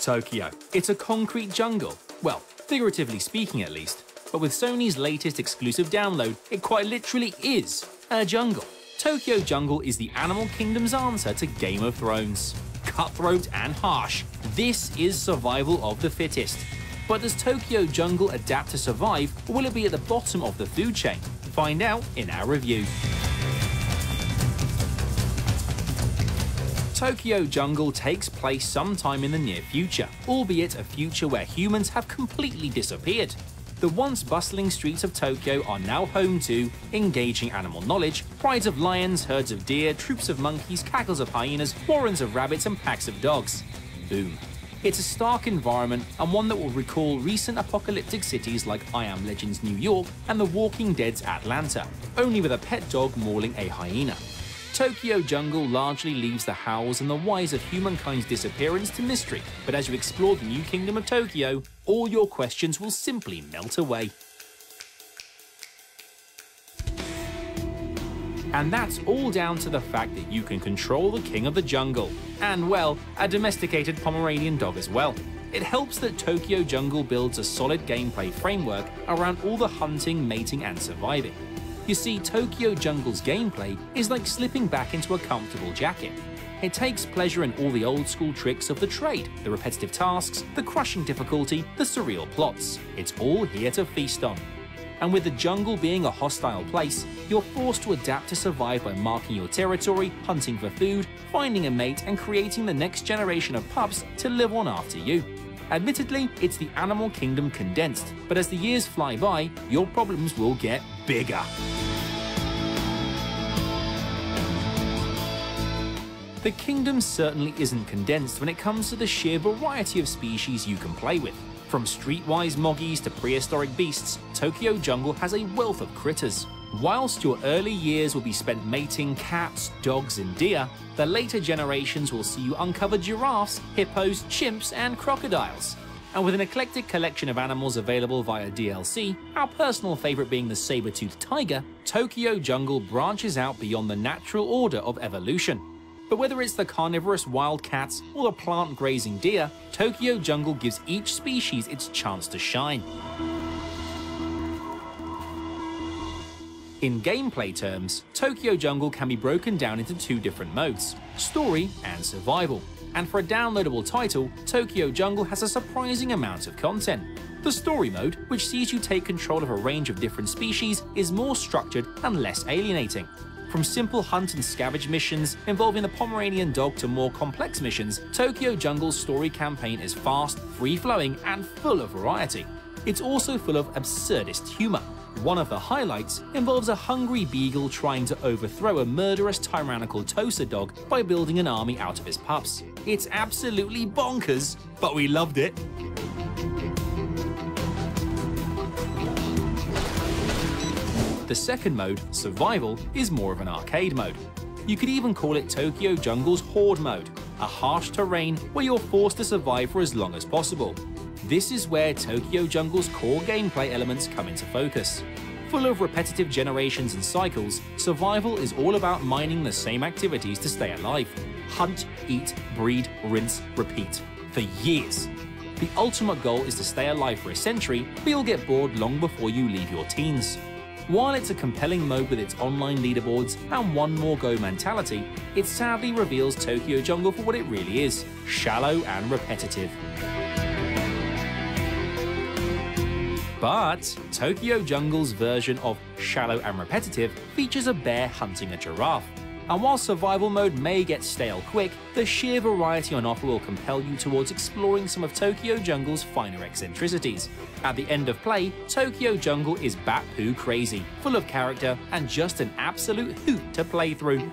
Tokyo. It's a concrete jungle. Well, figuratively speaking at least. But with Sony's latest exclusive download, it quite literally is a jungle. Tokyo Jungle is the Animal Kingdom's answer to Game of Thrones. Cutthroat and harsh, this is survival of the fittest. But does Tokyo Jungle adapt to survive, or will it be at the bottom of the food chain? Find out in our review. Tokyo Jungle takes place sometime in the near future, albeit a future where humans have completely disappeared. The once bustling streets of Tokyo are now home to engaging animal knowledge, prides of lions, herds of deer, troops of monkeys, cackles of hyenas, warrens of rabbits and packs of dogs. Boom. It's a stark environment and one that will recall recent apocalyptic cities like I Am Legend's New York and The Walking Dead's Atlanta, only with a pet dog mauling a hyena. Tokyo Jungle largely leaves the hows and the whys of humankind's disappearance to mystery, but as you explore the new kingdom of Tokyo, all your questions will simply melt away. And that's all down to the fact that you can control the king of the jungle, and well, a domesticated Pomeranian dog as well. It helps that Tokyo Jungle builds a solid gameplay framework around all the hunting, mating and surviving. You see, Tokyo Jungle's gameplay is like slipping back into a comfortable jacket. It takes pleasure in all the old-school tricks of the trade, the repetitive tasks, the crushing difficulty, the surreal plots. It's all here to feast on. And with the jungle being a hostile place, you're forced to adapt to survive by marking your territory, hunting for food, finding a mate and creating the next generation of pups to live on after you. Admittedly, it's the Animal Kingdom condensed, but as the years fly by, your problems will get bigger. The kingdom certainly isn't condensed when it comes to the sheer variety of species you can play with. From streetwise moggies to prehistoric beasts, Tokyo Jungle has a wealth of critters. Whilst your early years will be spent mating cats, dogs and deer, the later generations will see you uncover giraffes, hippos, chimps and crocodiles. And with an eclectic collection of animals available via DLC, our personal favourite being the saber-toothed tiger, Tokyo Jungle branches out beyond the natural order of evolution. But whether it's the carnivorous wild cats or the plant-grazing deer, Tokyo Jungle gives each species its chance to shine. In gameplay terms, Tokyo Jungle can be broken down into two different modes, story and survival. And for a downloadable title, Tokyo Jungle has a surprising amount of content. The story mode, which sees you take control of a range of different species, is more structured and less alienating. From simple hunt and scavenge missions involving the Pomeranian dog to more complex missions, Tokyo Jungle's story campaign is fast, free-flowing and full of variety. It's also full of absurdist humour. One of the highlights involves a hungry beagle trying to overthrow a murderous tyrannical Tosa dog by building an army out of his pups. It's absolutely bonkers, but we loved it. The second mode, Survival, is more of an arcade mode. You could even call it Tokyo Jungle's Horde mode, a harsh terrain where you're forced to survive for as long as possible. This is where Tokyo Jungle's core gameplay elements come into focus. Full of repetitive generations and cycles, Survival is all about mining the same activities to stay alive. Hunt, eat, breed, rinse, repeat. For years. The ultimate goal is to stay alive for a century, but you'll get bored long before you leave your teens. While it's a compelling mode with its online leaderboards and one more go mentality, it sadly reveals Tokyo Jungle for what it really is, shallow and repetitive. But Tokyo Jungle's version of shallow and repetitive features a bear hunting a giraffe. And while survival mode may get stale quick, the sheer variety on offer will compel you towards exploring some of Tokyo Jungle's finer eccentricities. At the end of play, Tokyo Jungle is bat-poo crazy, full of character and just an absolute hoot to play through.